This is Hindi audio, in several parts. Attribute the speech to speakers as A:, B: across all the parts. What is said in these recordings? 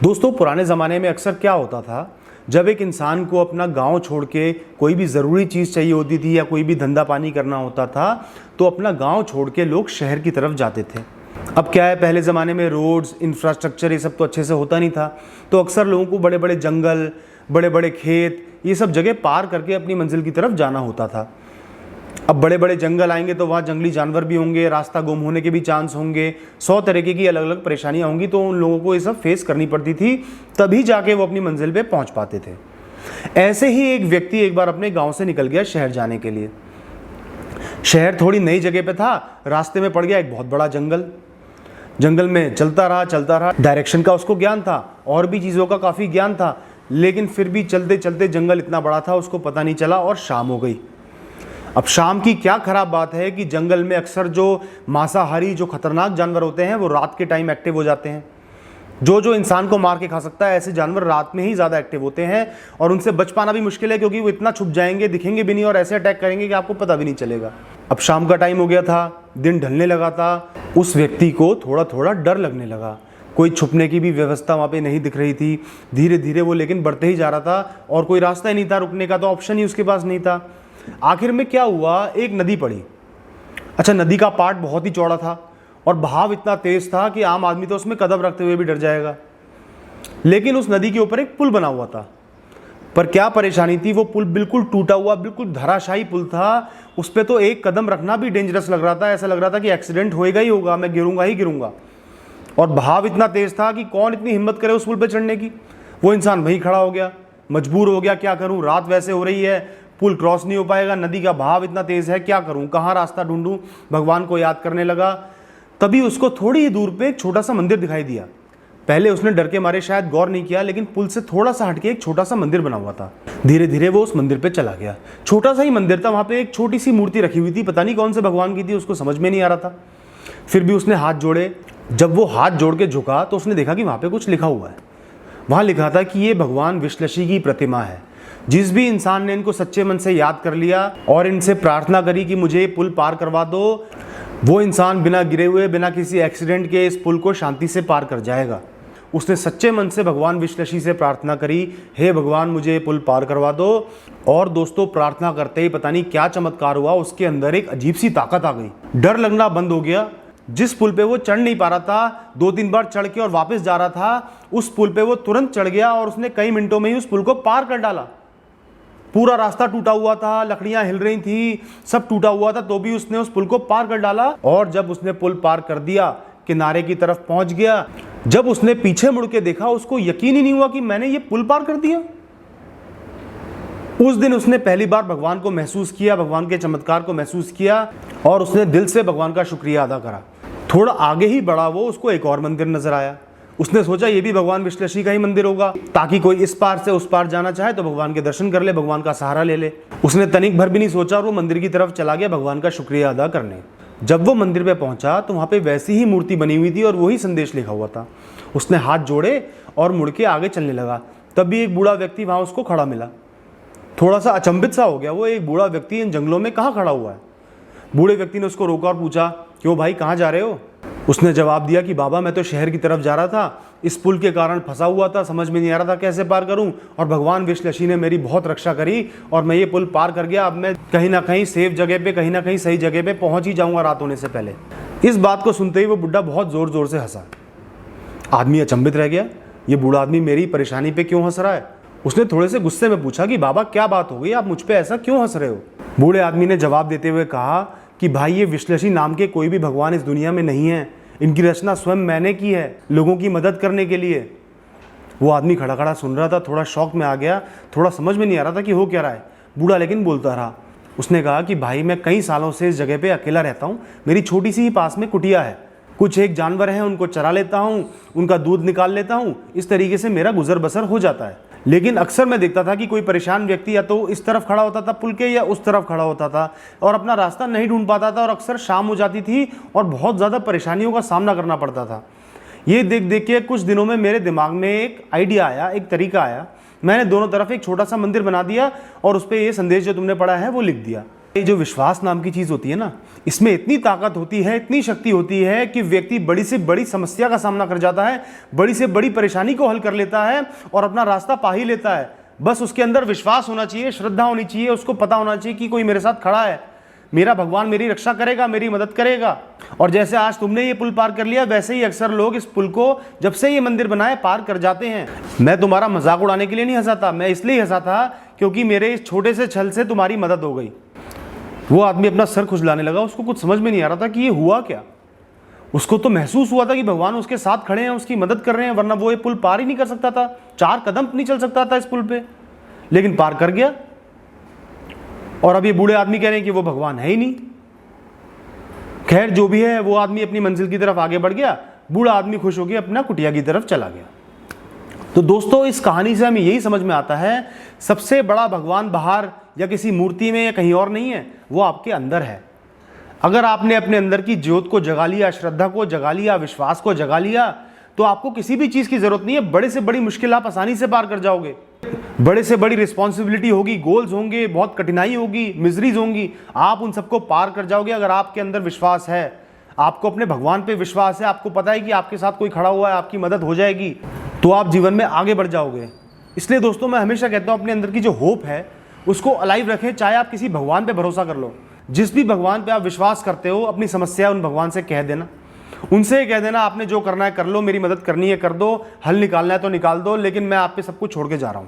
A: दोस्तों, पुराने ज़माने में अक्सर क्या होता था, जब एक इंसान को अपना गांव छोड़ के कोई भी ज़रूरी चीज़ चाहिए होती थी या कोई भी धंधा पानी करना होता था, तो अपना गांव छोड़ के लोग शहर की तरफ जाते थे। अब क्या है, पहले ज़माने में रोड्स, इंफ्रास्ट्रक्चर ये सब तो अच्छे से होता नहीं था, तो अक्सर लोगों को बड़े बड़े जंगल, बड़े बड़े खेत, ये सब जगह पार करके अपनी मंजिल की तरफ जाना होता था। अब बड़े बड़े जंगल आएंगे तो वहाँ जंगली जानवर भी होंगे, रास्ता गुम होने के भी चांस होंगे, 100 तरीके की अलग अलग परेशानियाँ होंगी, तो उन लोगों को ये सब फेस करनी पड़ती थी, तभी जाके वो अपनी मंजिल पे पहुँच पाते थे। ऐसे ही एक व्यक्ति एक बार अपने गांव से निकल गया शहर जाने के लिए। शहर थोड़ी नई जगह पे था, रास्ते में पड़ गया एक बहुत बड़ा जंगल। जंगल में चलता रहा, डायरेक्शन का उसको ज्ञान था और भी चीज़ों का काफ़ी ज्ञान था, लेकिन फिर भी चलते चलते जंगल इतना बड़ा था उसको पता नहीं चला और शाम हो गई। अब शाम की क्या खराब बात है कि जंगल में अक्सर जो मांसाहारी, जो खतरनाक जानवर होते हैं वो रात के टाइम एक्टिव हो जाते हैं। जो इंसान को मार के खा सकता है, ऐसे जानवर रात में ही ज़्यादा एक्टिव होते हैं और उनसे बच पाना भी मुश्किल है, क्योंकि वो इतना छुप जाएंगे, दिखेंगे भी नहीं और ऐसे अटैक करेंगे कि आपको पता भी नहीं चलेगा। अब शाम का टाइम हो गया था, दिन ढलने लगा था, उस व्यक्ति को थोड़ा थोड़ा डर लगने लगा। कोई छुपने की भी व्यवस्था वहाँ पे नहीं दिख रही थी। धीरे धीरे वो लेकिन बढ़ते ही जा रहा था और कोई रास्ता ही नहीं था रुकने का, तो ऑप्शन ही उसके पास नहीं था। आखिर में क्या हुआ, एक नदी पड़ी। अच्छा, नदी का पार्ट बहुत ही चौड़ा था और बहाव इतना तेज था कि आम आदमी तो उसमें कदम रखते हुए भी डर जाएगा। लेकिन उस नदी के ऊपर एक पुल बना हुआ था, पर क्या परेशानी थी, वो पुल बिल्कुल टूटा हुआ, बिल्कुल धराशायी पुल था। उस पर तो एक कदम रखना भी डेंजरस लग रहा था, ऐसा लग रहा था कि एक्सीडेंट होएगा ही होगा, मैं गिरूंगा ही गिरूंगा। और बहाव इतना तेज था कि कौन इतनी हिम्मत करे उस पुल पर चढ़ने की। वो इंसान वहीं खड़ा हो गया, मजबूर हो गया, क्या करूं, रात वैसे हो रही है, पुल क्रॉस नहीं हो पाएगा, नदी का बहाव इतना तेज है, क्या करूं, कहाँ रास्ता ढूंढूं। भगवान को याद करने लगा। तभी उसको थोड़ी ही दूर पे एक छोटा सा मंदिर दिखाई दिया। पहले उसने डर के मारे शायद गौर नहीं किया, लेकिन पुल से थोड़ा सा हटके एक छोटा सा मंदिर बना हुआ था। धीरे धीरे वो उस मंदिर पे चला गया। छोटा सा ही मंदिर था, वहां पे एक छोटी सी मूर्ति रखी हुई थी, पता नहीं कौन से भगवान की थी, उसको समझ में नहीं आ रहा था। फिर भी उसने हाथ जोड़े। जब वो हाथ जोड़ के झुका तो उसने देखा कि वहां पे कुछ लिखा हुआ है। वहां लिखा था कि ये भगवान विश्लेषी की प्रतिमा है। जिस भी इंसान ने इनको सच्चे मन से याद कर लिया और इनसे प्रार्थना करी कि मुझे ये पुल पार करवा दो, वो इंसान बिना गिरे हुए, बिना किसी एक्सीडेंट के इस पुल को शांति से पार कर जाएगा। उसने सच्चे मन से भगवान विश्लेषी से प्रार्थना करी, हे भगवान मुझे ये पुल पार करवा दो। और दोस्तों, प्रार्थना करते ही पता नहीं क्या चमत्कार हुआ, उसके अंदर एक अजीब सी ताकत आ गई। डर लगना बंद हो गया। जिस पुल पे वो चढ़ नहीं पा रहा था, 2-3 बार चढ़ के और वापस जा रहा था, उस पुल पे वो तुरंत चढ़ गया और उसने कई मिनटों में ही उस पुल को पार कर डाला। पूरा रास्ता टूटा हुआ था, लकड़ियां हिल रही थी, सब टूटा हुआ था, तो भी उसने उस पुल को पार कर डाला। और जब उसने पुल पार कर दिया, किनारे की तरफ पहुंच गया, जब उसने पीछे मुड़ के देखा, उसको यकीन ही नहीं हुआ कि मैंने ये पुल पार कर दिया। उस दिन उसने पहली बार भगवान को महसूस किया, भगवान के चमत्कार को महसूस किया और उसने दिल से भगवान का शुक्रिया अदा करा। थोड़ा आगे ही बढ़ा वो, उसको एक और मंदिर नजर आया। उसने सोचा ये भी भगवान विश्लेषी का ही मंदिर होगा, ताकि कोई इस पार से उस पार जाना चाहे तो भगवान के दर्शन कर ले, भगवान का सहारा ले ले। उसने तनिक भर भी नहीं सोचा और वो मंदिर की तरफ चला गया भगवान का शुक्रिया अदा करने। जब वो मंदिर पे पहुंचा तो वहां पे वैसी ही मूर्ति बनी हुई थी और वही संदेश लिखा हुआ था। उसने हाथ जोड़े और मुड़ के आगे चलने लगा। तब भी एक बूढ़ा व्यक्ति वहां उसको खड़ा मिला। थोड़ा सा अचंभित सा हो गया, वो एक बूढ़ा व्यक्ति इन जंगलों में कहाँ खड़ा हुआ है। बूढ़े व्यक्ति ने उसको रोका और पूछा, क्यों भाई, कहाँ जा रहे हो? उसने जवाब दिया कि बाबा, मैं तो शहर की तरफ जा रहा था, इस पुल के कारण फंसा हुआ था, समझ में नहीं आ रहा था कैसे पार करूं, और भगवान विश्लेषी ने मेरी बहुत रक्षा करी और मैं ये पुल पार कर गया। अब मैं कहीं ना कहीं सेफ जगह पे, कहीं ना कहीं सही जगह पे पहुंच ही जाऊंगा रात होने से पहले। इस बात को सुनते ही वो बुढ़ा बहुत जोर जोर से हंसा। आदमी अचंभित रह गया, ये बूढ़ा आदमी मेरी परेशानी पे क्यों हंस रहा है। उसने थोड़े से गुस्से में पूछा कि बाबा क्या बात हो गई, आप मुझ पे ऐसा क्यों हंस रहे हो। बूढ़े आदमी ने जवाब देते हुए कहा कि भाई, ये विश्लेषी नाम के कोई भी भगवान इस दुनिया में नहीं है, इनकी रचना स्वयं मैंने की है, लोगों की मदद करने के लिए। वो आदमी खड़ा खड़ा सुन रहा था, थोड़ा शौक में आ गया, थोड़ा समझ में नहीं आ रहा था कि हो क्या रहा है। बूढ़ा लेकिन बोलता रहा। उसने कहा कि भाई, मैं कई सालों से इस जगह पे अकेला रहता हूँ, मेरी छोटी सी ही पास में कुटिया है, कुछ एक जानवर हैं, उनको चरा लेता हूँ, उनका दूध निकाल लेता हूँ, इस तरीके से मेरा गुजर बसर हो जाता है। लेकिन अक्सर मैं देखता था कि कोई परेशान व्यक्ति या तो इस तरफ खड़ा होता था पुल के, या उस तरफ खड़ा होता था और अपना रास्ता नहीं ढूंढ पाता था, और अक्सर शाम हो जाती थी और बहुत ज़्यादा परेशानियों का सामना करना पड़ता था। ये देख देख के कुछ दिनों में मेरे दिमाग में एक आइडिया आया, एक तरीका आया। मैंने दोनों तरफ एक छोटा सा मंदिर बना दिया और उस पर ये संदेश जो तुमने पढ़ा है वो लिख दिया। ये जो विश्वास नाम की चीज होती है ना, इसमें इतनी ताकत होती है, इतनी शक्ति होती है कि व्यक्ति बड़ी से बड़ी समस्या का सामना कर जाता है, बड़ी से बड़ी परेशानी को हल कर लेता है और अपना रास्ता पा ही लेता है। बस उसके अंदर विश्वास होना चाहिए, श्रद्धा होनी चाहिए, उसको पता होना चाहिए कि कोई मेरे साथ खड़ा है, मेरा भगवान मेरी रक्षा करेगा, मेरी मदद करेगा। और जैसे आज तुमने ये पुल पार कर लिया, वैसे ही अक्सर लोग इस पुल को जब से ये मंदिर बनाए पार कर जाते हैं। मैं तुम्हारा मजाक उड़ाने के लिए नहीं हंसा था, मैं इसलिए हंसा था क्योंकि मेरे इस छोटे से छल से तुम्हारी मदद हो गई। वो आदमी अपना सर खुजलाने लगा, उसको कुछ समझ में नहीं आ रहा था कि ये हुआ क्या। उसको तो महसूस हुआ था कि भगवान उसके साथ खड़े हैं, उसकी मदद कर रहे हैं, वरना वो ये पुल पार ही नहीं कर सकता था, 4 कदम नहीं चल सकता था इस पुल पे, लेकिन पार कर गया। और अब ये बूढ़े आदमी कह रहे हैं कि वो भगवान है ही नहीं। खैर जो भी है, वो आदमी अपनी मंजिल की तरफ आगे बढ़ गया, बूढ़ा आदमी खुश होकर अपना कुटिया की तरफ चला गया। तो दोस्तों, इस कहानी से हमें यही समझ में आता है, सबसे बड़ा भगवान बाहर या किसी मूर्ति में या कहीं और नहीं है, वो आपके अंदर है। अगर आपने अपने अंदर की ज्योत को जगा लिया, श्रद्धा को जगा लिया, विश्वास को जगा लिया, तो आपको किसी भी चीज की जरूरत नहीं है। बड़े से बड़ी मुश्किल आप आसानी से पार कर जाओगे। बड़े से बड़ी रिस्पॉन्सिबिलिटी होगी, गोल्स होंगे, बहुत कठिनाई होगी, मिजरीज होंगी, आप उन सबको पार कर जाओगे अगर आपके अंदर विश्वास है, आपको अपने भगवान पे विश्वास है, आपको पता है कि आपके साथ कोई खड़ा हुआ है, आपकी मदद हो जाएगी, तो आप जीवन में आगे बढ़ जाओगे। इसलिए दोस्तों, मैं हमेशा कहता हूं अपने अंदर की जो होप है उसको अलाइव रखें। चाहे आप किसी भगवान पे भरोसा कर लो, जिस भी भगवान पे आप विश्वास करते हो, अपनी समस्या उन भगवान से कह देना, उनसे कह देना आपने जो करना है कर लो, मेरी मदद करनी है कर दो, हल निकालना है तो निकाल दो, लेकिन मैं आप पे सब कुछ छोड़ के जा रहा हूं।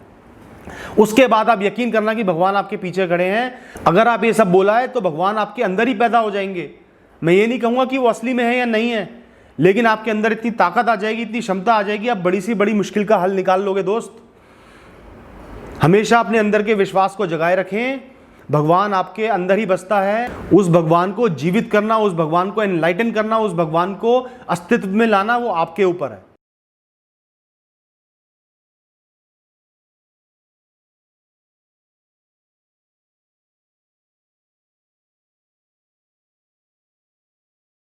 A: उसके बाद आप यकीन करना कि भगवान आपके पीछे खड़े हैं। अगर आप ये सब बोला है तो भगवान आपके अंदर ही पैदा हो जाएंगे। मैं ये नहीं कहूंगा कि वो असली में है या नहीं है, लेकिन आपके अंदर इतनी ताकत आ जाएगी, इतनी क्षमता आ जाएगी, आप बड़ी सी बड़ी मुश्किल का हल निकाल लोगे। दोस्त, हमेशा अपने अंदर के विश्वास को जगाए रखें। भगवान आपके अंदर ही बसता है। उस भगवान को जीवित करना, उस भगवान को एनलाइटन करना, उस भगवान को अस्तित्व में लाना, वो आपके ऊपर है।